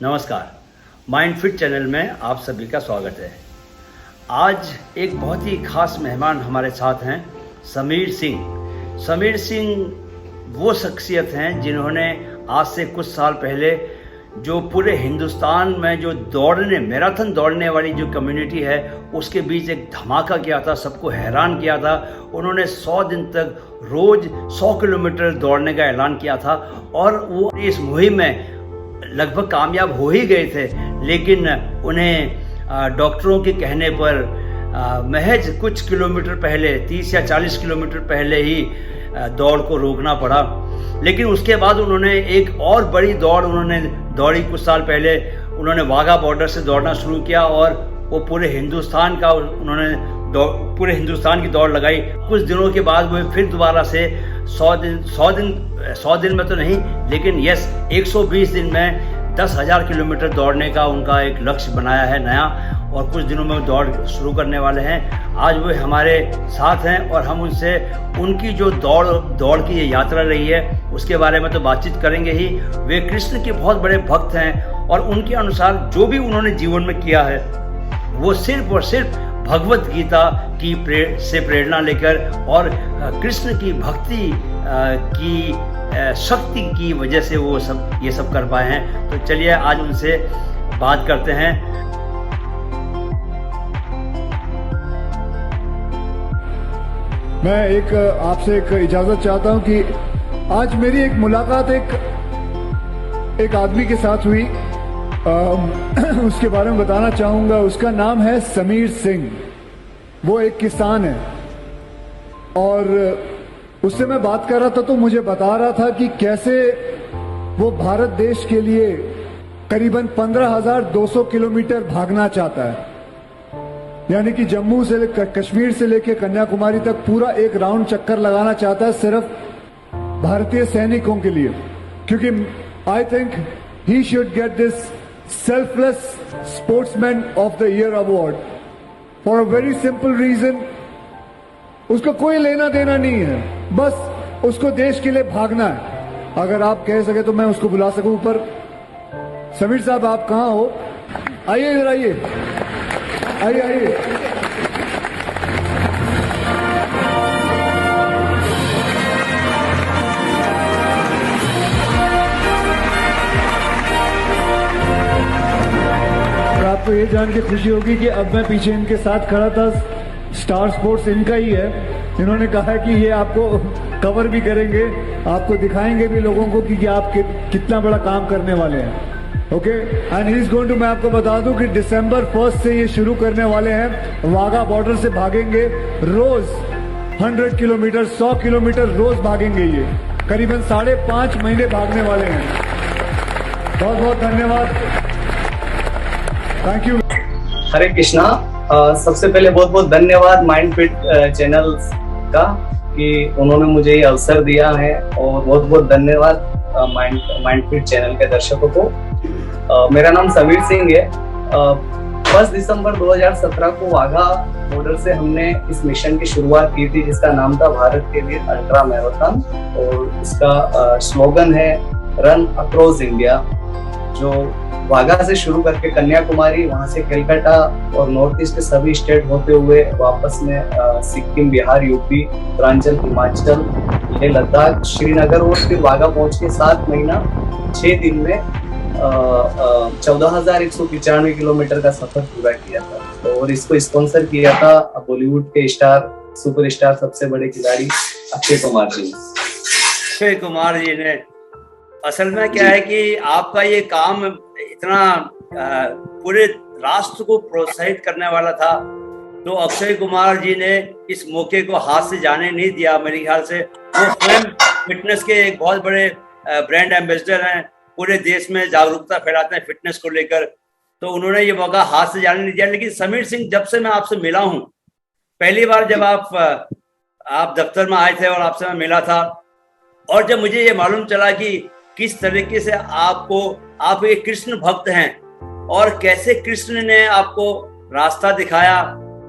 नमस्कार। Mind fit channel में आप सभी का स्वागत है। आज एक बहुत ही खास मेहमान हमारे साथ हैं, समीर सिंह। समीर सिंह वो शख्सियत हैं जिन्होंने आज से कुछ साल पहले जो पूरे हिंदुस्तान में जो मैराथन दौड़ने वाली जो कम्युनिटी है उसके बीच एक धमाका किया था, सबको हैरान किया था। उन्होंने 100 दिन तक रोज़ 100 किलोमीटर दौड़ने का ऐलान किया था और वो इस मुहिम में लगभग कामयाब हो ही गए थे, लेकिन उन्हें डॉक्टरों के कहने पर महज कुछ किलोमीटर पहले 30 या 40 किलोमीटर पहले ही दौड़ को रोकना पड़ा। लेकिन उसके बाद उन्होंने एक और बड़ी दौड़ उन्होंने दौड़ी। कुछ साल पहले उन्होंने वाघा बॉर्डर से दौड़ना शुरू किया और वो पूरे हिंदुस्तान की दौड़ लगाई। कुछ दिनों के बाद वो फिर दोबारा से 100 दिन में तो नहीं, लेकिन 120 दिन में 10,000 किलोमीटर दौड़ने का उनका एक लक्ष्य बनाया है नया, और कुछ दिनों में दौड़ शुरू करने वाले हैं। आज वो हमारे साथ हैं और हम उनसे उनकी जो दौड़ की ये यात्रा रही है उसके बारे में तो बातचीत करेंगे ही। वे कृष्ण के बहुत बड़े भक्त हैं और उनके अनुसार जो भी उन्होंने जीवन में किया है वो सिर्फ और सिर्फ भगवत गीता की से प्रेरणा लेकर और कृष्ण की भक्ति की शक्ति की वजह से वो ये सब कर पाए हैं। तो चलिए आज उनसे बात करते हैं। मैं आपसे एक इजाजत चाहता हूं कि आज मेरी एक मुलाकात एक आदमी के साथ हुई। उसके बारे में बताना चाहूंगा। उसका नाम है समीर सिंह। वो एक किसान है और उससे मैं बात कर रहा था तो मुझे बता रहा था कि कैसे वो भारत देश के लिए करीबन 15,200 किलोमीटर भागना चाहता है, यानी कि जम्मू से कश्मीर से लेकर कन्याकुमारी तक पूरा एक राउंड चक्कर लगाना चाहता है सिर्फ भारतीय सैनिकों के लिए। क्योंकि I think he should get this selfless sportsman of the year award for a very simple reason. उसको कोई लेना देना नहीं है, बस उसको देश के लिए भागना है। अगर आप कह सके तो मैं उसको बुला सकूं ऊपर। समीर साहब, आप कहां हो? आइए इधर, आइए आइए आइए। आपको ये जान के खुशी होगी कि अब मैं पीछे इनके साथ खड़ा था। स्टार स्पोर्ट्स इनका ही है। इन्होंने कहा है कि ये आपको कवर भी करेंगे, आपको दिखाएंगे भी लोगों को कि आप कितना बड़ा काम करने वाले हैं। Okay, and he is going to, मैं आपको बता दूं कि दिसंबर 1 से ये शुरू करने वाले हैं। वाघा बॉर्डर से भागेंगे रोज 100 किलोमीटर, 100 किलोमीटर रोज भागेंगे। ये करीबन 5.5 महीने भागने वाले हैं। बहुत बहुत धन्यवाद, थैंक यू। हरे कृष्णा। सबसे पहले बहुत बहुत धन्यवाद माइंड फिट चैनल का कि उन्होंने मुझे ये अवसर दिया है, और बहुत बहुत धन्यवाद माइंड फिट चैनल के दर्शकों को। मेरा नाम समीर सिंह है। 1 दिसंबर 2017 को वाघा बॉर्डर से हमने इस मिशन की शुरुआत की थी जिसका नाम था भारत के लिए अल्ट्रा मैराथन, और इसका स्लोगन है रन अक्रॉस इंडिया, जो वाघा से शुरू करके कन्याकुमारी, वहां से कलकत्ता और नॉर्थ ईस्ट के सभी स्टेट होते हुए वापस में सिक्किम, बिहार, यूपी, उत्तरांचल, हिमाचल, लेह लद्दाख, श्रीनगर और फिर वाघा पहुंच के 7 महीना 6 दिन में 14,195 किलोमीटर का सफर पूरा किया था। और इसको स्पॉन्सर किया था बॉलीवुड के सुपरस्टार सबसे बड़े खिलाड़ी अक्षय कुमार जी। अक्षय कुमार जी ने, असल में क्या है कि आपका ये काम इतना पूरे राष्ट्र को प्रोत्साहित करने वाला था, तो अक्षय कुमार जी ने इस मौके को हाथ से जाने नहीं दिया। मेरे ख्याल से वो स्वयं फिटनेस के एक बहुत बड़े ब्रांड एम्बेसडर हैं, पूरे देश में जागरूकता फैलाते हैं फिटनेस को लेकर, तो उन्होंने ये मौका हाथ से जाने नहीं दिया। लेकिन समीर सिंह, जब से मैं आपसे मिला हूँ, पहली बार जब आप दफ्तर में आए थे और आपसे मैं मिला था, और जब मुझे ये मालूम चला कि किस तरीके से आप एक कृष्ण भक्त हैं और कैसे कृष्ण ने आपको रास्ता दिखाया,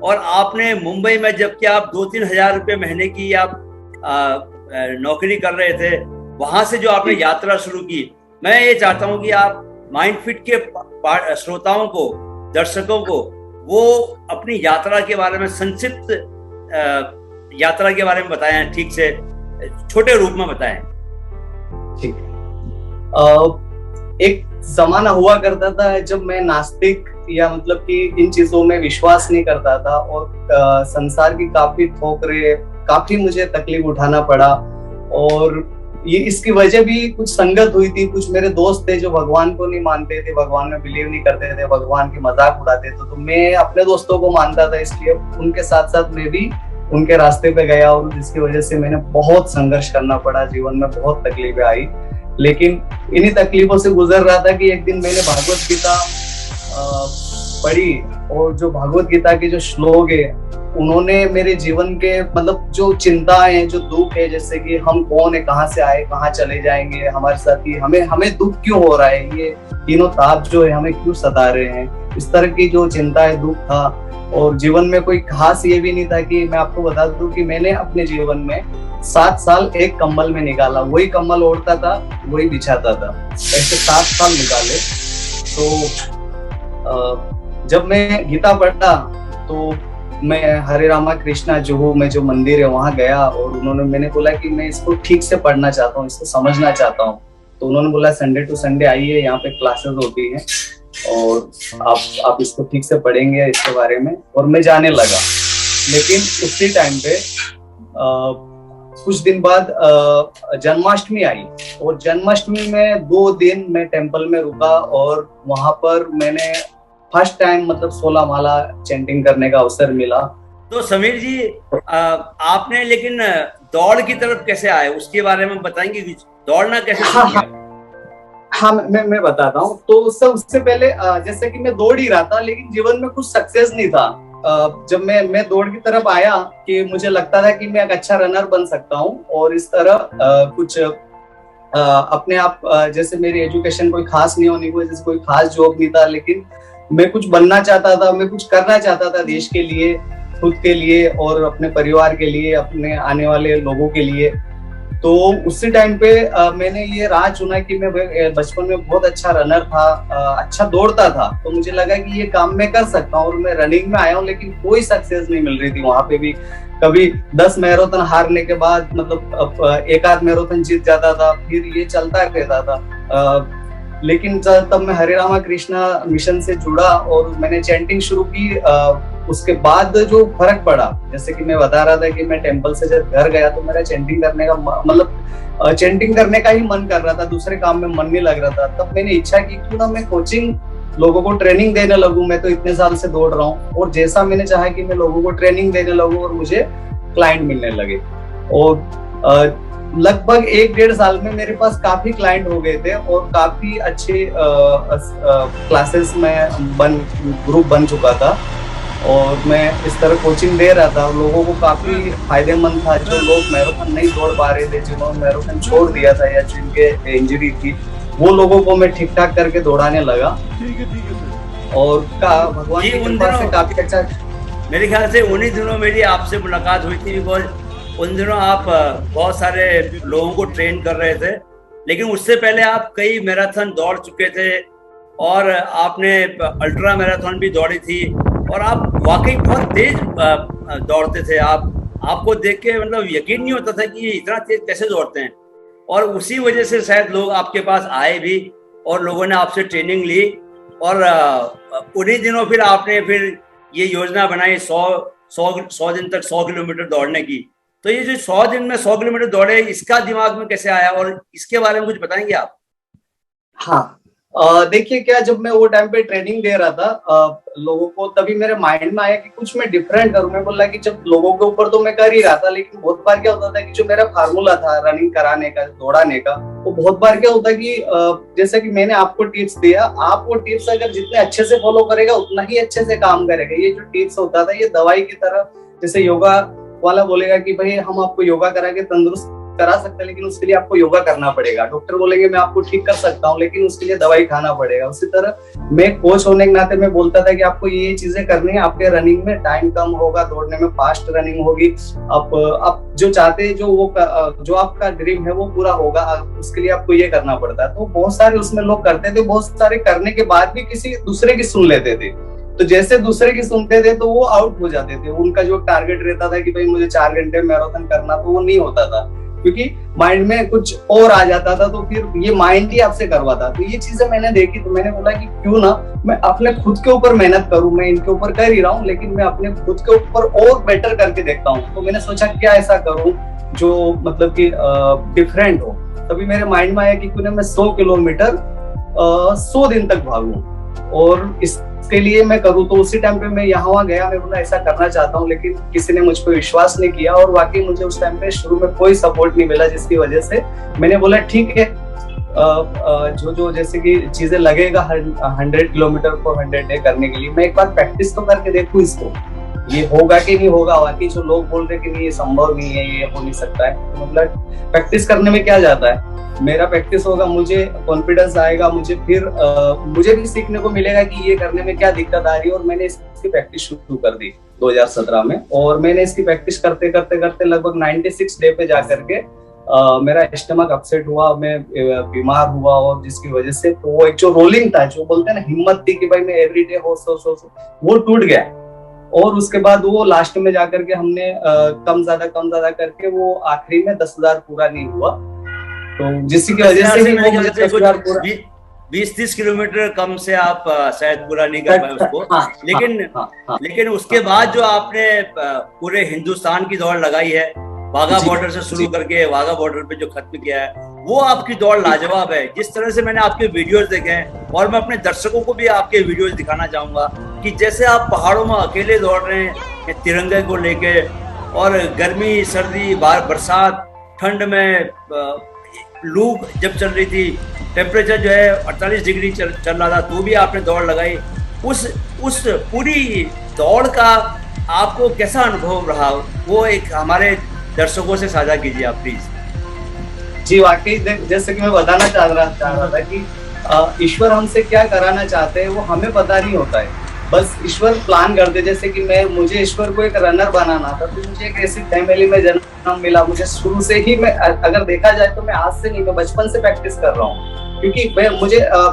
और आपने मुंबई में जबकि आप 2-3 हजार रुपये महीने की आप नौकरी कर रहे थे, वहां से जो आपने यात्रा शुरू की, मैं ये चाहता हूं कि आप माइंड फिट के श्रोताओं को, दर्शकों को वो अपनी यात्रा के बारे में संक्षिप्त यात्रा के बारे में बताएं, ठीक से छोटे रूप में बताएं। ठीक है। एक जमाना हुआ करता था जब मैं नास्तिक या मतलब कि इन चीजों में विश्वास नहीं करता था, और संसार की काफी ठोकरें, काफी मुझे तकलीफ उठाना पड़ा। और ये इसकी वजह भी कुछ संगत हुई थी, कुछ मेरे दोस्त थे जो भगवान को नहीं मानते थे, भगवान में बिलीव नहीं करते थे, भगवान की मजाक उड़ाते थे। तो मैं अपने दोस्तों को मानता था, इसलिए उनके साथ साथ मैं भी उनके रास्ते पे गया, और जिसकी वजह से मैंने बहुत संघर्ष करना पड़ा, जीवन में बहुत तकलीफें आई। लेकिन इन्हीं तकलीफों से गुजर रहा था कि एक दिन मैंने भागवत गीता पढ़ी, और जो भागवत गीता के जो श्लोक है उन्होंने मेरे जीवन के मतलब जो चिंताएं हैं, जो दुख है, जैसे कि हम कौन है, कहाँ से आए, कहाँ चले जाएंगे, हमारे साथ ही हमें दुख क्यों हो रहा है, ये तीनों ताप जो है हमें क्यों सता रहे हैं, इस तरह की जो चिंता है, दुख था। और जीवन में कोई खास ये भी नहीं था कि मैं आपको बता दूं कि मैंने अपने जीवन में 7 साल एक कंबल में निकाला, वही कंबल ओढ़ता था, वही बिछाता था, ऐसे 7 साल निकाले। तो जब मैं गीता पढ़ा तो मैं हरे रामा कृष्णा जुहू में जो मंदिर है वहां गया, और मैंने बोला कि मैं इसको ठीक से पढ़ना चाहता हूँ, इसको समझना चाहता हूँ। तो उन्होंने बोला संडे टू संडे आइए, यहाँ पे क्लासेस होती हैं और आप इसको ठीक से पढ़ेंगे इसके बारे में। और मैं जाने लगा। लेकिन उसी टाइम पे कुछ दिन बाद जन्माष्टमी आई, और जन्माष्टमी में 2 दिन मैं टेम्पल में रुका, और वहां पर मैंने फर्स्ट टाइम मतलब 16 माला चैंटिंग करने का अवसर मिला। तो समीर जी, आपने लेकिन दौड़ की तरफ कैसे आए, उसके बारे में बताएंगे? दौड़ना कैसे सीख गए? हाँ, मैं बताता हूँ। तो उससे पहले जैसे कि मैं दौड़ ही रहा था, लेकिन जीवन में कुछ सक्सेस नहीं था। जब मैं दौड़ की तरफ आया कि मुझे लगता था कि मैं एक अच्छा रनर बन सकता हूँ, और इस तरह कुछ अपने आप, जैसे मेरी एजुकेशन कोई खास नहीं होनी, जैसे कोई खास जॉब नहीं था, लेकिन मैं कुछ बनना चाहता था, मैं कुछ करना चाहता था देश के लिए, खुद के लिए, और अपने परिवार के लिए, अपने आने वाले लोगों के लिए। तो उसी टाइम पे मैंने ये राह चुना कि मैं बचपन में बहुत अच्छा रनर था, अच्छा दौड़ता था, तो मुझे लगा कि ये काम मैं कर सकता हूँ। और मैं रनिंग में आया हूँ, लेकिन कोई सक्सेस नहीं मिल रही थी वहां पे भी। कभी 10 मैराथन हारने के बाद मतलब एक आध मैराथन जीत जाता था, फिर ये चलता रहता था। लेकिन तब मैं हरे रामा कृष्णा मिशन से जुड़ा और मैंने चैंटिंग शुरू की। उसके बाद जो फर्क पड़ा, जैसे कि मैं बता रहा था कि मैं टेम्पल से जब घर गया तो मेरा चैंटिंग करने का मतलब चैंटिंग करने का ही मन कर रहा था, दूसरे काम में मन नहीं लग रहा था। तब मैंने इच्छा की क्यों ना मैं कोचिंग लोगों को ट्रेनिंग देने लगूं। मैं तो इतने साल से दौड़ रहा हूँ, और जैसा मैंने चाहा कि मैं लोगों को ट्रेनिंग देने लगूं और मुझे क्लाइंट मिलने लगे। और लगभग 1-1.5 साल में मेरे पास काफी क्लाइंट हो गए थे और काफी अच्छे क्लासेस में ग्रुप बन चुका था, और मैं इस तरह कोचिंग दे रहा था। लोगों को काफी फायदेमंद था। जो लोग मैराथन नहीं दौड़ पा रहे थे, जिन्होंने मैराथन छोड़ दिया था या जिनके इंजरी थी, वो लोगों को मैं ठीक ठाक करके दौड़ाने लगा। और भगवान की कृपा से काफी अच्छा। मेरे ख्याल से उन्हीं दिनों मेरी आपसे मुलाकात हुई थी, बिकॉज उन दिनों आप बहुत सारे लोगों को ट्रेन कर रहे थे, लेकिन उससे पहले आप कई मैराथन दौड़ चुके थे और आपने अल्ट्रा मैराथन भी दौड़ी थी, और आप वाकई बहुत तेज दौड़ते थे। आपको देख के मतलब यकीन नहीं होता था कि ये इतना तेज कैसे दौड़ते हैं। और उसी वजह से शायद लोग आपके पास आए भी और लोगों ने आपसे ट्रेनिंग ली, और उन्हीं दिनों फिर आपने फिर ये योजना बनाई 100 दिन तक 100 किलोमीटर दौड़ने की। तो ये जो 100 दिन में 100 किलोमीटर दौड़े, इसका दिमाग में कैसे आया, और इसके बारे में कुछ बताएंगे आप? हाँ, देखिए क्या, जब मैं वो टाइम पे ट्रेनिंग दे रहा था लोगों को, तभी मेरे माइंड में आया कि कुछ मैं डिफरेंट करूं। मैं बोला कि जब लोगों के ऊपर तो मैं कर ही रहा था, लेकिन बहुत बार क्या होता था कि जो मेरा फार्मूला था रनिंग कराने का, दौड़ाने का, वो बहुत बार क्या होता कि जैसे कि मैंने आपको टिप्स दिया, आप वो टिप्स अगर जितने अच्छे से फॉलो करेगा उतना ही अच्छे से काम करेगा। ये जो टिप्स होता था, ये दवाई की तरह, जैसे योगा वाला बोलेगा कि भाई हम आपको योगा करा के तंदुरुस्त करा सकता है, लेकिन उसके लिए आपको योगा करना पड़ेगा। डॉक्टर बोलेंगे मैं आपको ठीक कर सकता हूँ, लेकिन उसके लिए दवाई खाना पड़ेगा। उसी तरह मैं कोच होने के नाते मैं बोलता था कि आपको ये चीजें करनी है, आपके रनिंग में टाइम कम होगा, दौड़ने में फास्ट रनिंग होगी, आप जो चाहते हैं जो आपका ड्रीम है वो पूरा होगा, उसके लिए आपको ये करना पड़ता है। तो बहुत सारे उसमें लोग करते थे, बहुत सारे करने के बाद भी किसी दूसरे की सुन लेते थे। तो जैसे दूसरे की सुनते थे तो वो आउट हो जाते थे। उनका जो टारगेट रहता था कि भाई मुझे 4 घंटे मैराथन करना, तो वो नहीं होता था, क्योंकि माइंड में कुछ और आ जाता था। तो फिर ये माइंड ही आपसे करवाता। तो ये चीजें मैंने देखी, तो मैंने बोला कि क्यों ना मैं अपने खुद के ऊपर मेहनत करूं। मैं इनके ऊपर कर ही रहा हूँ, लेकिन मैं अपने खुद के ऊपर और बेटर करके देखता हूँ। तो मैंने सोचा क्या ऐसा करूं जो मतलब कि डिफरेंट हो। तभी मेरे माइंड में आया कि क्यों ना मैं 100 किलोमीटर 100 दिन तक भागूं और इसके लिए मैं करूँ। तो उसी टाइम पे मैं यहाँ गया, मैं बोला ऐसा करना चाहता हूँ, लेकिन किसी ने मुझ पर विश्वास नहीं किया। और वाकई मुझे उस टाइम पे शुरू में कोई सपोर्ट नहीं मिला, जिसकी वजह से मैंने बोला ठीक है, जो जैसे कि चीजें लगेगा 100 किलोमीटर को 100 डे करने के लिए, मैं एक बार प्रैक्टिस तो करके देखूं इसको, ये होगा कि नहीं होगा। बाकी जो लोग बोल रहे कि नहीं ये संभव नहीं है, ये हो नहीं सकता है, तो मतलब प्रैक्टिस करने में क्या जाता है। मेरा प्रैक्टिस होगा, मुझे कॉन्फिडेंस आएगा, मुझे फिर मुझे भी सीखने को मिलेगा कि ये करने में क्या दिक्कत आ रही है। और मैंने इसकी प्रैक्टिस शुरू कर दी 2017 में, और मैंने इसकी प्रैक्टिस करते करते करते लगभग 96 डे पे जाकर के मेरा स्टमक अपसेट हुआ, मैं बीमार हुआ। और जिसकी वजह से तो वो एक जो रोलिंग था, जो बोलते हैं ना हिम्मत थी कि भाई मैं एवरीडे हो वो टूट गया। और उसके बाद वो लास्ट में जाकर के हमने कम ज्यादा करके वो आखिरी में 10,000 पूरा नहीं हुआ। तो जिसकी वजह से ही वो मुझे 10,000 पूरा 20-30 किलोमीटर कम से आप शायद पूरा नहीं कर पाए उसको। लेकिन उसके बाद जो आपने पूरे हिंदुस्तान की दौड़ लगाई है, वाघा बॉर्डर से शुरू करके वाघा बॉर्डर पे जो खत्म किया है, वो आपकी दौड़ लाजवाब है। जिस तरह से मैंने आपके वीडियोस देखे हैं, और मैं अपने दर्शकों को भी आपके वीडियोस दिखाना चाहूंगा कि जैसे आप पहाड़ों में अकेले दौड़ रहे हैं तिरंगे को लेके, और गर्मी सर्दी बरसात ठंड में लू जब चल रही थी, टेम्परेचर जो है 48 डिग्री चल रहा था, तो भी आपने दौड़ लगाई। उस पूरी दौड़ का आपको कैसा अनुभव रहा, वो एक हमारे दर्शकों से साझा कीजिए आप प्लीज। जी वाकई, जैसे कि मैं बताना चाह रहा था कि ईश्वर हमसे क्या कराना चाहते हैं वो हमें पता नहीं होता है, बस ईश्वर प्लान करते। जैसे कि मुझे ईश्वर को एक रनर बनाना था, तो मुझे एक ऐसी फैमिली में जन्म मिला। मुझे शुरू से ही, मैं अगर देखा जाए तो मैं आज से नहीं, मैं बचपन से प्रैक्टिस कर रहा हूँ, क्योंकि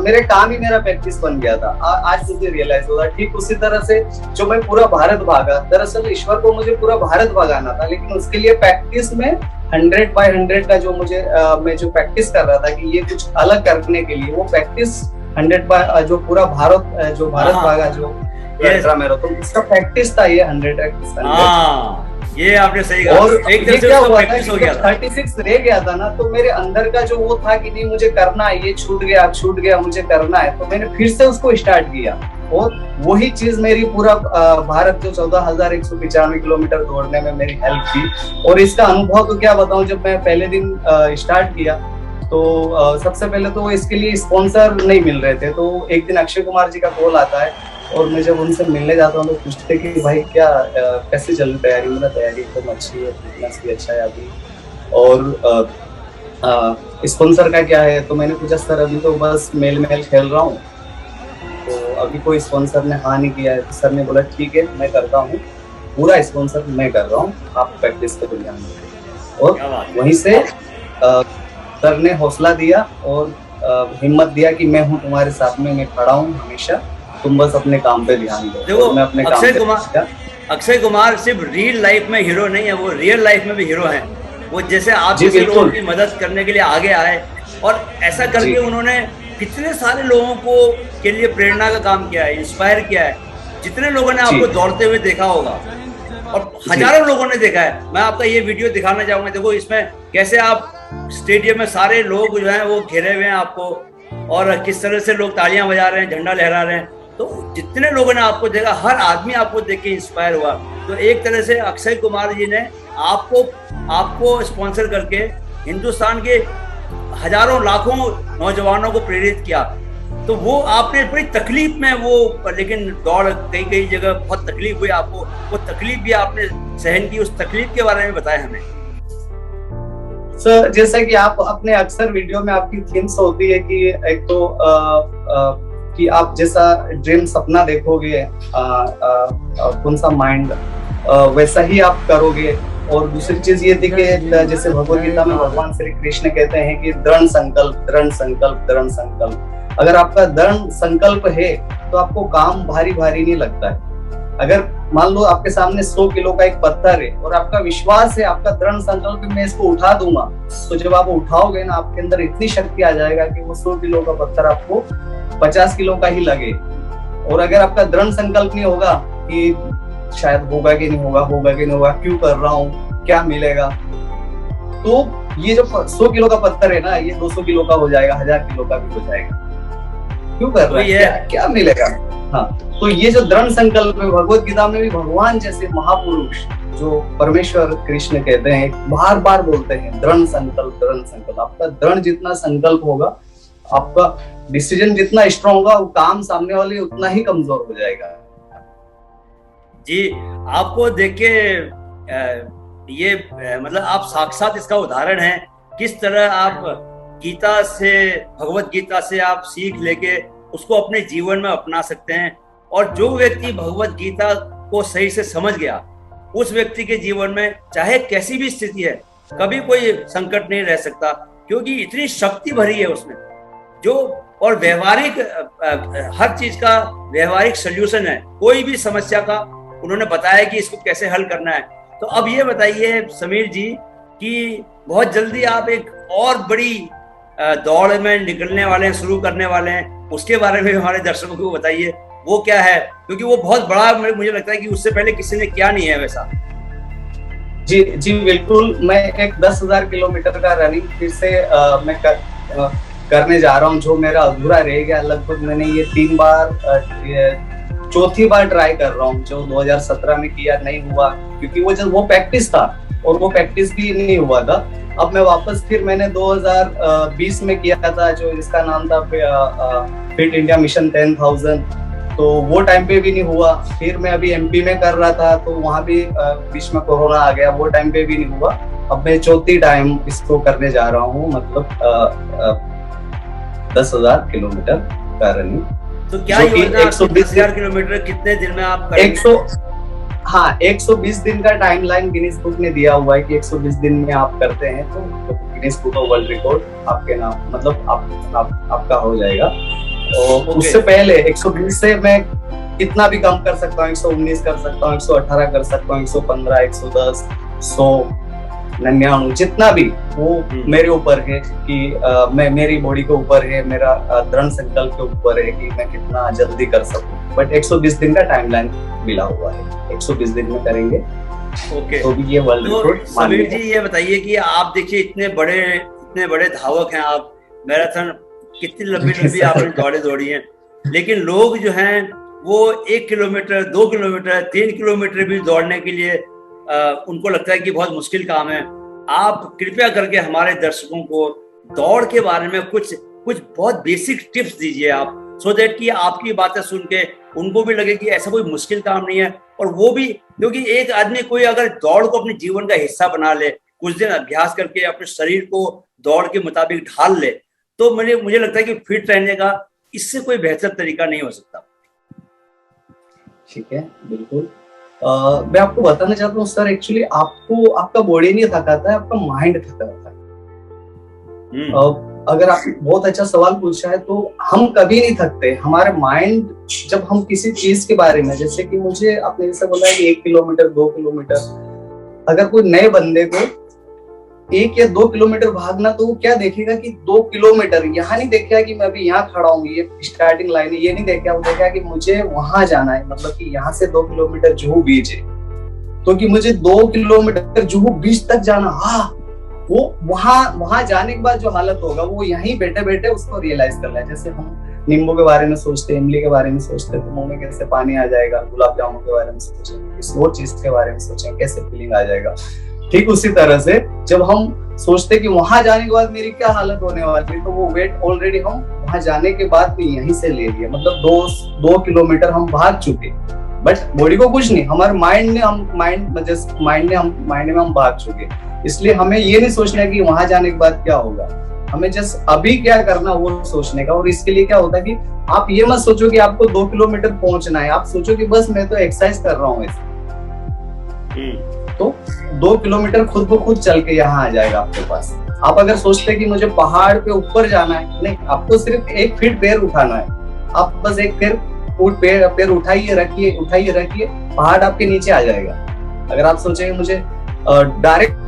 मेरे काम ही मेरा प्रैक्टिस बन गया था। आज मुझे रियलाइज होगा। ठीक उसी तरह से जो मैं पूरा भारत भागा, दरअसल ईश्वर को मुझे पूरा भारत भगाना था, लेकिन उसके लिए प्रैक्टिस में 100 by 100 का जो मुझे मैं जो प्रैक्टिस कर रहा था कि ये कुछ अलग करने के लिए, वो प्रैक्टिस 100 by जो पूरा भारत जो भारत भागा जो अल्ट्रा मैराथन, इसका प्रैक्टिस था ये 100x। ये आपने सही कहा। और एक तरह से उसका प्रैक्टिस हो गया था। 36 रह गया था ना, तो मेरे अंदर का जो वो था कि नहीं मुझे करना है, ये छूट गया मुझे करना है, तो मैंने फिर से उसको स्टार्ट किया। और वही चीज मेरी पूरा भारत जो 14,195 किलोमीटर दौड़ने में मेरी हेल्प की। और इसका अनुभव तो क्या बताऊं, जब मैं पहले दिन स्टार्ट किया तो सबसे पहले तो इसके लिए स्पॉन्सर नहीं मिल रहे थे। तो एक दिन अक्षय कुमार जी का कॉल आता है, और मैं जब उनसे मिलने जाता हूँ तो पूछते कि भाई क्या कैसे चल रही तैयारी। मेरा तैयारी एकदम अच्छी है, फिटनेस भी अच्छा है अभी, और स्पॉन्सर का क्या है। तो मैंने पूछा सर अभी तो बस मेल खेल रहा हूँ, तो अभी कोई स्पॉन्सर ने हाँ नहीं किया है। तो सर ने बोला ठीक है मैं करता हूँ, पूरा स्पॉन्सर मैं कर रहा हूँ, आप प्रैक्टिस पे ध्यान दें। और वहीं से सर ने हौसला दिया और हिम्मत दिया कि मैं हूँ तुम्हारे साथ में, मैं खड़ा हूँ हमेशा, तुम बस अपने काम पे ध्यान दो। देखो, मैं अपने अक्षय कुमार सिर्फ रियल लाइफ में हीरो नहीं है, वो रियल लाइफ में भी हीरो हैं। वो जैसे आप जैसे लोगों की मदद करने के लिए आगे आए, और ऐसा करके उन्होंने कितने सारे लोगों को के लिए प्रेरणा का काम किया है, इंस्पायर किया है। जितने लोगों ने आपको दौड़ते हुए देखा होगा, और हजारों लोगों ने देखा है। मैं आपका ये वीडियो दिखाना चाहूंगा। देखो इसमें कैसे आप स्टेडियम में सारे लोग जो हैं वो घेरे हुए हैं आपको, और किस तरह से लोग तालियां बजा रहे हैं, झंडा लहरा रहे हैं। तो जितने लोगों ने आपको देखा, हर आदमी आपको देख के इंस्पायर हुआ। तो एक तरह से अक्षय कुमार जी ने आपको स्पॉन्सर करके हिंदुस्तान के हजारों लाखों नौजवानों को प्रेरित किया। तो वो आपने बड़ी तकलीफ में वो, लेकिन दौड़ कई जगह बहुत तकलीफ हुई आपको, वो तकलीफ भी आपने सहन की। उस तकलीफ के बारे में बताया हमें। सर जैसे कि आप अपने अक्सर वीडियो में आपकी थीम्स होती है कि एक तो कि आप जैसा ड्रीम सपना देखोगे कौन सा माइंड वैसा ही आप करोगे। और दूसरी चीज ये थी कि जैसे भगवत गीता में भगवान श्री कृष्ण कहते हैं कि दृढ़ संकल्प, दृढ़ संकल्प, दृढ़ संकल्प। अगर आपका दृढ़ संकल्प है तो आपको काम भारी भारी नहीं लगता है। अगर मान लो आपके सामने 100 किलो का एक पत्थर है और आपका विश्वास है, आपका दृढ़ संकल्प है मैं इसको उठा दूंगा, तो जब आप उठाओगे ना आपके अंदर इतनी शक्ति आ जाएगा कि वो 100 किलो का पत्थर आपको 50 किलो का ही लगे। और अगर आपका दृढ़ संकल्प नहीं होगा कि शायद होगा कि नहीं होगा, होगा कि नहीं होगा, क्यों कर रहा हूँ, क्या मिलेगा, तो ये जो 100 किलो का पत्थर है ना ये 200 किलो का हो जाएगा, 1000 किलो का भी हो जाएगा। क्यों कर रहा है, क्या मिलेगा। हाँ, तो ये जो दृढ़ संकल्प है भगवत गीता में भी भगवान जैसे महापुरुष जो परमेश्वर कृष्ण कहते हैं बार बार बोलते हैं दृढ़ संकल्प, दृढ़ संकल्प। आपका दृढ़ जितना संकल्प होगा, आपका डिसीजन जितना स्ट्रांग होगा, वो काम सामने वाले उतना ही कमजोर हो जाएगा। जी, आपको देख के ये मतलब आप साक्षात इसका उदाहरण है किस तरह आप गीता से, भगवत गीता से आप सीख लेके उसको अपने जीवन में अपना सकते हैं। और जो व्यक्ति भगवत गीता को सही से समझ गया उस व्यक्ति के जीवन में चाहे कैसी भी स्थिति है कभी कोई संकट नहीं रह सकता, क्योंकि इतनी शक्ति भरी है उसमें जो, और व्यवहारिक हर चीज का व्यवहारिक सल्यूशन है। कोई भी समस्या का उन्होंने बताया कि इसको कैसे हल करना है। तो अब ये बताइए समीर जी कि बहुत जल्दी आप एक और बड़ी दौड़ में निकलने वाले हैं, शुरू करने वाले हैं, उसके बारे में हमारे दर्शकों को बताइए वो क्या है, क्योंकि वो बहुत बड़ा मुझे लगता है कि उससे पहले किसी ने किया नहीं है वैसा। जी जी बिल्कुल, मैं एक 10,000 किलोमीटर का रनिंग फिर से मैं करने जा रहा हूँ, जो मेरा अधूरा रह गया। लगभग मैंने ये 3 बार, चौथी बार ट्राई कर रहा हूँ। जो 2017 में किया नहीं हुआ क्योंकि वो प्रैक्टिस था और वो प्रैक्टिस भी नहीं हुआ था। अब मैं वापस फिर मैंने 2020 में किया था जो जिसका नाम था फिट इंडिया मिशन 10,000, तो वो टाइम पे भी नहीं हुआ। फिर मैं अभी एमपी में कर रहा था तो वहां भी बीच में कोरोना आ गया, वो टाइम पे भी नहीं हुआ। अब मैं चौथी टाइम इसको करने जा रहा हूँ, मतलब 10,000 किलोमीटर का रनिंग। तो क्या 120,000 किलोमीटर कितने दिन में आप करेंगे? 120 दिन का टाइमलाइन गिनीज बुक ने दिया हुआ है कि 120 दिन में आप करते हैं तो Guinness book of world record आपके नाम, मतलब आपका हो जाएगा। और उससे पहले 120 से मैं कितना भी कम कर सकता हूँ, 119 कर सकता हूँ, 118 कर सकता हूँ, 115, 110, 100, 99, जितना भी, वो मेरे ऊपर है कि मैं, मेरी बॉडी के ऊपर है, मेरा दृढ़ संकल्प के ऊपर है कि मैं कितना जल्दी कर सकूं। बट 120 दिन का टाइमलाइन मिला हुआ है, 120 दिन में करेंगे। ओके, तो भी ये वर्ल्ड रिकॉर्ड। समीर जी ये बताइए कि आप देखिए इतने बड़े धावक हैं आप, मैराथन कितनी लंबी आपने दौड़ी हैं, लेकिन लोग जो हैं वो 1 किलोमीटर, 2 किलोमीटर, 3 किलोमीटर भी दौड़ने के लिए उनको लगता है कि बहुत मुश्किल काम है। आप कृपया करके हमारे दर्शकों को दौड़ के बारे में कुछ बहुत बेसिक टिप्स दीजिए आप, सो दैट कि आपकी बातें सुन के उनको भी लगे कि ऐसा कोई मुश्किल काम नहीं है। और वो भी क्योंकि एक आदमी कोई अगर दौड़ को अपने जीवन का हिस्सा बना ले, कुछ दिन अभ्यास करके अपने शरीर को दौड़ के मुताबिक ढाल ले, तो मुझे लगता है कि फिट रहने का इससे कोई बेहतर तरीका नहीं हो सकता। ठीक है, बिल्कुल। मैं आपको बताना चाहता हूँ सर, एक्चुअली आपका बॉडी नहीं थकाता है, आपका माइंड थकाता है। अगर आप बहुत अच्छा सवाल पूछा है, तो हम कभी नहीं थकते। हमारे माइंड, जब हम किसी चीज के बारे में, जैसे कि मुझे आपने जैसे बोला कि 1 किलोमीटर 2 किलोमीटर, अगर कोई नए बंदे को 1 या 2 किलोमीटर भागना, तो वो क्या देखेगा कि 2 किलोमीटर, यहाँ नहीं देखेगा कि मैं अभी यहाँ खड़ा हूँ, ये स्टार्टिंग लाइन है, ये नहीं देखेगा। वो देखेगा कि मुझे वहां जाना है, मतलब कि यहाँ से 2 किलोमीटर जुहू बीच है, तो कि मुझे 2 किलोमीटर जुहू बीच तक जाना। हाँ, वो वहां जाने के बाद जो हालत होगा वो यहीं बैठे बैठे उसको रियलाइज कर रहा है। जैसे हम नींबू के बारे में सोचते हैं, इमली के बारे में सोचते हैं, तो मुंह में कैसे पानी आ जाएगा, गुलाब जामुन के बारे में सोचेंगे, किसी और चीज के बारे में सोचेंगे, कैसे फीलिंग आ जाएगा। ठीक उसी तरह से जब हम सोचते कि वहां जाने के बाद मेरी क्या हालत होने वाली है, तो वो वेट ऑलरेडी हम वहां जाने के बाद भी यहीं से ले लिए, मतलब 2 किलोमीटर हम भाग चुके। बट बॉडी को कुछ नहीं, हमारे माइंड में हम भाग चुके। इसलिए हमें ये नहीं सोचना कि वहां जाने के बाद क्या होगा, हमें जस्ट अभी क्या करना वो सोचने का। और इसके लिए क्या होता है कि आप ये मत सोचो कि आपको 2 किलोमीटर पहुंचना है, आप सोचो कि बस मैं तो एक्सरसाइज कर रहा हूँ ऐसे, तो 2 किलोमीटर खुद ब खुद चल के यहाँ आ जाएगा आपके पास। आप अगर सोचते हैं कि मुझे पहाड़ पे ऊपर जाना है, नहीं, आपको सिर्फ 1 फीट पैर उठाना है, आप बस 1 पैर उठाइए रखिए, पहाड़ आपके नीचे आ जाएगा। अगर आप सोचेंगे मुझे डायरेक्ट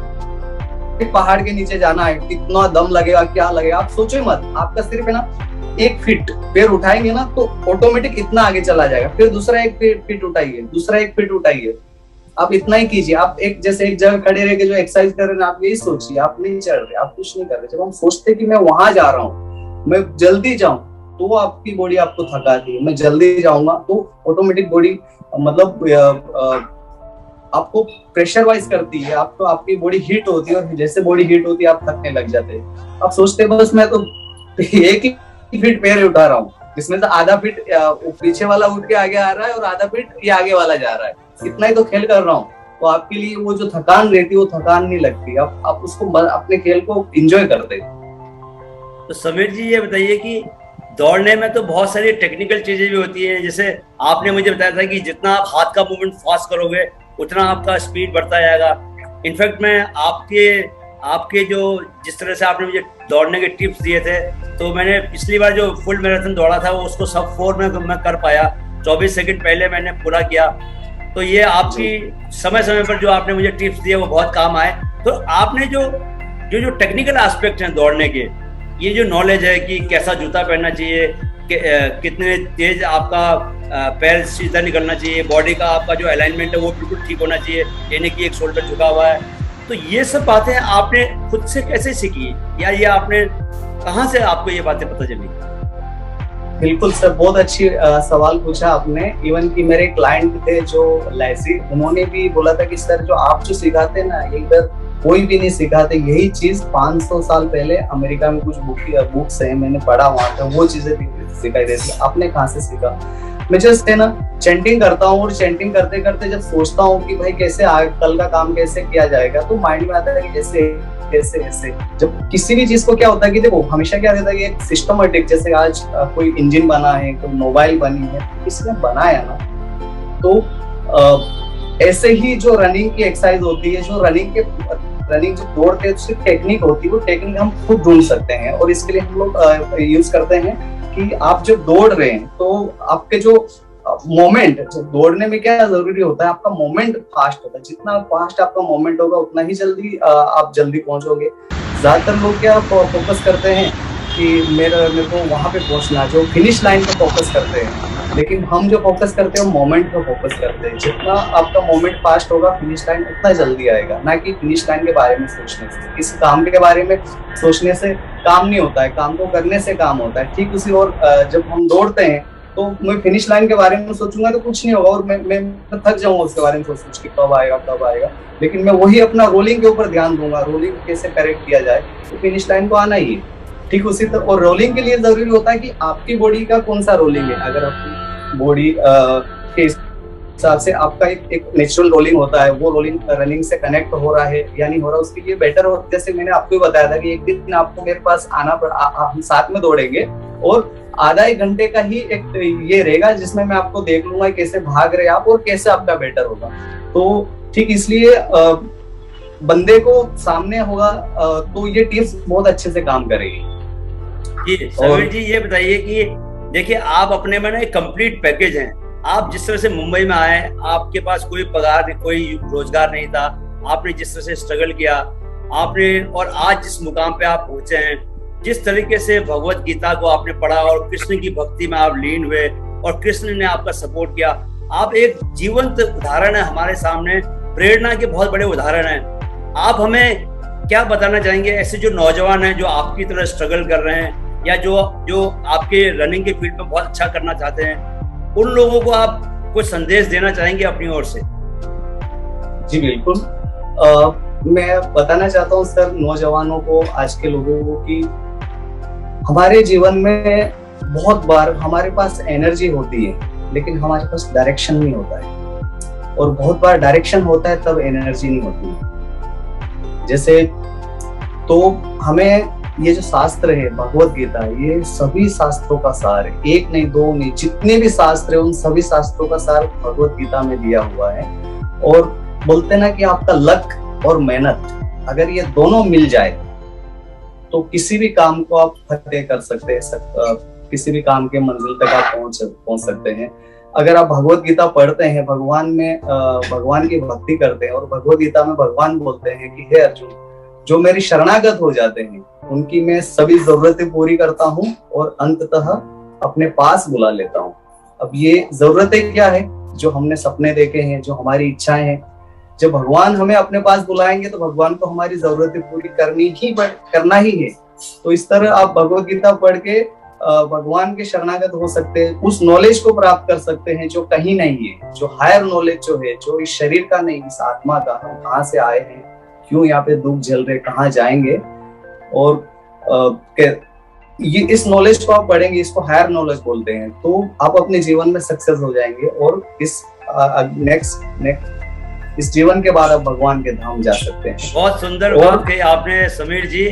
पहाड़ के नीचे जाना है, कितना दम लगेगा, क्या लगेगा, आप सोचो मत, आपका सिर्फ है ना 1 फीट पैर उठाएंगे ना तो ऑटोमेटिक इतना आगे चला जाएगा। फिर दूसरा 1 फीट उठाइए, दूसरा 1 फीट उठाइए, आप इतना ही कीजिए। आप एक जगह खड़े रह के जो एक्सरसाइज कर रहे हैं, आप यही सोचिए, आप नहीं चल रहे, आप कुछ नहीं कर रहे। जब हम सोचते कि मैं वहां जा रहा हूँ, मैं जल्दी जाऊं, तो आपकी बॉडी आपको थकाती है। मैं जल्दी जाऊंगा तो ऑटोमेटिक बॉडी मतलब आपको प्रेशर वाइज करती है, आपको आपकी बॉडी हीट होती है, और जैसे बॉडी हीट होती है आप थकने लग जाते हैं। आप सोचते हैं बस मैं तो 1 ही फीट पैर उठा रहा हूँ, इसमें से आधा फीट पीछे वाला उठ के आगे आ रहा है और आधा फीट ये आगे वाला जा रहा है, इतना ही तो खेल कर रहा हूँ। तो आपके लिए वो जो थकान रहती है वो थकान नहीं लगती, आप उसको अपने खेल को एंजॉय करते हैं। तो समीर जी ये बताइए कि दौड़ने में तो बहुत सारी टेक्निकल चीजें भी होती हैं, जैसे आपने मुझे बताया था कि जितना आप हाथ का मूवमेंट फास्ट करोगे उतना आपका स्पीड बढ़ता जाएगा। इनफैक्ट मैं आपके जो जिस तरह से आपने मुझे दौड़ने के टिप्स दिए थे, तो मैंने पिछली बार जो फुल मैराथन दौड़ा था वो उसको सब 4 में मैं कर पाया, 24 सेकंड पहले मैंने पूरा किया। तो ये आपकी समय समय पर जो आपने मुझे टिप्स दिए वो बहुत काम आए। तो आपने जो टेक्निकल एस्पेक्ट हैं दौड़ने के, ये जो नॉलेज है कि कैसा जूता पहनना चाहिए, कितने तेज आपका पैर सीधा निकलना चाहिए, बॉडी का आपका जो अलाइनमेंट है वो बिल्कुल ठीक होना चाहिए, यानी कि एक शोल्डर झुका हुआ है, तो ये सब बातें आपने खुद से कैसे सीखी, या ये आपने कहाँ से आपको ये बातें पता चली? बिल्कुल सर, बहुत अच्छी सवाल पूछा आपने। इवन कि मेरे क्लाइंट थे जो लैसी, उन्होंने भी बोला था कि सर जो आप जो सिखाते ना, इधर कोई भी नहीं सिखाते, यही चीज 500 साल पहले अमेरिका में कुछ बुक्स है, मैंने पढ़ा वहां पे, वो चीजें सिखाई देती। आपने कहाँ से सीखा? मैं जस्ट है ना चैंटिंग करता हूँ, और चैंटिंग करते करते जब सोचता हूँ कि भाई कैसे कल का काम कैसे किया जाएगा, तो माइंड में आता है कि ऐसे। जब किसी भी चीज को क्या होता है कि देखो हमेशा क्या रहता है कि एक सिस्टमेटिक, जैसे आज कोई इंजन बना है, कोई मोबाइल बनी है, किसने बनाया ना, तो ऐसे ही जो रनिंग की एक्सरसाइज होती है, जो रनिंग जो दौड़ते हैं उसकी टेक्निक होती है, वो टेक्निक हम खुद ढूंढ सकते हैं। और इसके लिए हम लोग यूज करते हैं कि आप जब दौड़ रहे हैं तो आपके जो मोमेंट, जो दौड़ने में क्या जरूरी होता है, आपका मोमेंट फास्ट होता है। जितना फास्ट आपका मोमेंट होगा उतना ही जल्दी आप जल्दी पहुंचोगे। ज्यादातर लोग क्या फोकस करते हैं कि मेरे को वहां पे पहुंचना, जो फिनिश लाइन पे फोकस करते हैं, लेकिन हम जो फोकस करते हैं वो मोमेंट पे फोकस करते हैं। जितना आपका मोमेंट फास्ट होगा, फिनिश लाइन उतना जल्दी आएगा, ना कि फिनिश लाइन के बारे में सोचने से। किसी काम के बारे में सोचने से काम नहीं होता है, काम को करने से काम होता है। ठीक उसी और जब हम दौड़ते हैं तो मैं फिनिश लाइन के बारे में सोचूंगा तो कुछ नहीं होगा, और मैं थक जाऊंगा उसके बारे में सोच के कब आएगा। लेकिन मैं वही अपना रोलिंग के ऊपर ध्यान दूंगा, रोलिंग कैसे करेक्ट किया जाए, तो फिनिश लाइन को आना ही है। ठीक उसी तरह, और रोलिंग के लिए जरूरी होता है कि आपकी बॉडी का कौन सा रोलिंग है। अगर आपकी बॉडी के हिसाब से आपका एक नेचुरल रोलिंग होता है, वो रोलिंग रनिंग से कनेक्ट हो रहा है या नहीं हो रहा, उसके लिए बेटर हो। जैसे मैंने आपको बताया था कि एक दिन आपको मेरे पास आना हम साथ में दौड़ेंगे, और आधा 1 घंटे का ही एक ये रहेगा जिसमें मैं आपको देख लूंगा कैसे भाग रहे आप और कैसे आपका बेटर होगा। तो ठीक इसलिए बंदे को सामने होगा तो ये टिप्स बहुत अच्छे से काम करेगी। जी समीर जी, ये बताइए कि देखिए आप अपने में ना एक कंप्लीट पैकेज हैं। आप जिस तरह से मुंबई में आए, आपके पास कोई पगार नहीं, कोई रोजगार नहीं था, आपने जिस तरह से स्ट्रगल किया आपने, और आज जिस मुकाम पे आप पहुंचे हैं, जिस तरीके से भगवत गीता को आपने पढ़ा और कृष्ण की भक्ति में आप लीन हुए और कृष्ण ने आपका सपोर्ट किया, आप एक जीवंत उदाहरण है हमारे सामने, प्रेरणा के बहुत बड़े उदाहरण हैं। आप हमें क्या बताना चाहेंगे ऐसे जो नौजवान हैं जो आपकी तरह स्ट्रगल कर रहे हैं, या जो आपके रनिंग के फील्ड में बहुत अच्छा करना चाहते हैं, उन लोगों को आप कोई संदेश देना चाहेंगे अपनी ओर से? जी बिल्कुल, मैं बताना चाहता हूँ सर नौजवानों को, आज के लोगों को, कि हमारे जीवन में बहुत बार हमारे पास एनर्जी होती है लेकिन हमारे पास डायरेक्शन नहीं होता है, और बहुत बार डायरेक्शन होता है तब एनर्जी नहीं होती है। जैसे तो हमें ये जो शास्त्र है भगवत गीता, ये सभी शास्त्रों का सार है, एक नहीं दो नहीं, जितने भी शास्त्र है उन सभी शास्त्रों का सार भगवत गीता में दिया हुआ है। और बोलते ना कि आपका लक और मेहनत अगर ये दोनों मिल जाए तो किसी भी काम को आप फतेह कर सकते हैं, किसी भी काम के मंजिल तक आप पहुंच सकते हैं। अगर आप भगवत गीता पढ़ते हैं, भगवान की भक्ति करते हैं, और भगवत गीता में भगवान बोलते हैं कि हे अर्जुन, जो मेरी शरणागत हो जाते हैं उनकी मैं सभी जरूरतें पूरी करता हूँ और अंततः अपने पास बुला लेता हूँ। अब ये जरूरतें क्या है? जो हमने सपने देखे हैं, जो हमारी इच्छाएं हैं, जब भगवान हमें अपने पास बुलाएंगे तो भगवान को हमारी जरूरतें पूरी करना ही है। तो इस तरह आप भगवत गीता पढ़ के भगवान के शरणागत हो सकते हैं, उस नॉलेज को प्राप्त कर सकते हैं जो कहीं नहीं है, जो हायर नॉलेज जो है, जो इस शरीर का नहीं, इस आत्मा का, हम कहाँ से आए हैं, क्यों यहाँ पे दुख झेल रहे, कहाँ जाएंगे। और ये इस नॉलेज को आप पढ़ेंगे, इसको हायर नॉलेज बोलते हैं, तो आप अपने जीवन में सक्सेस हो जाएंगे। और इस इस जीवन के बाद आप भगवान के धाम जा सकते हैं। बहुत सुंदर बात कही आपने समीर जी,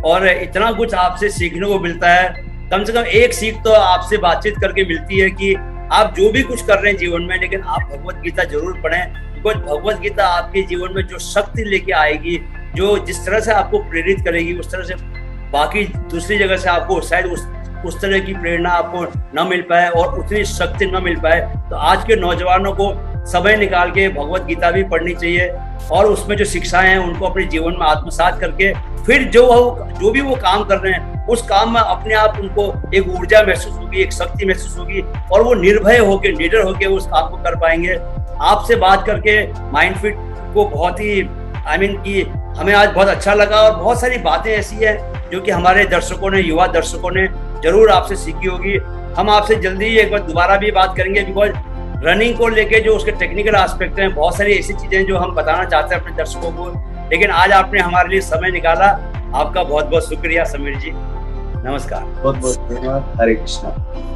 और इतना कुछ आपसे सीखने को मिलता है। कम से कम एक सीख तो आपसे बातचीत करके मिलती है कि आप जो भी कुछ कर रहे हैं जीवन में, लेकिन आप भगवत गीता जरूर पढ़ें, बिकॉज भगवत गीता आपके जीवन में जो शक्ति लेके आएगी, जो जिस तरह से आपको प्रेरित करेगी, उस तरह से बाकी दूसरी जगह से आपको शायद उस तरह की प्रेरणा आपको न मिल पाए और उतनी शक्ति न मिल पाए। तो आज के नौजवानों को समय निकाल के भगवत गीता भी पढ़नी चाहिए, और उसमें जो शिक्षाएं हैं उनको अपने जीवन में आत्मसात करके फिर जो भी वो काम कर रहे हैं उस काम में अपने आप उनको एक ऊर्जा महसूस होगी, एक शक्ति महसूस होगी, और वो निर्भय होकर, निडर होकर उस काम को कर पाएंगे। आपसे बात करके माइंडफिट को बहुत ही कि हमें आज बहुत अच्छा लगा, और बहुत सारी बातें ऐसी है जो कि हमारे दर्शकों ने, युवा दर्शकों ने जरूर आपसे सीखी होगी। हम आपसे जल्दी ही एक बार दोबारा भी बात करेंगे, बिकॉज रनिंग को लेके जो उसके टेक्निकल एस्पेक्ट हैं, बहुत सारी ऐसी चीजें जो हम बताना चाहते हैं अपने दर्शकों को, लेकिन आज आपने हमारे लिए समय निकाला। आपका बहुत बहुत शुक्रिया समीर जी, नमस्कार। बहुत बहुत धन्यवाद। हरे कृष्णा।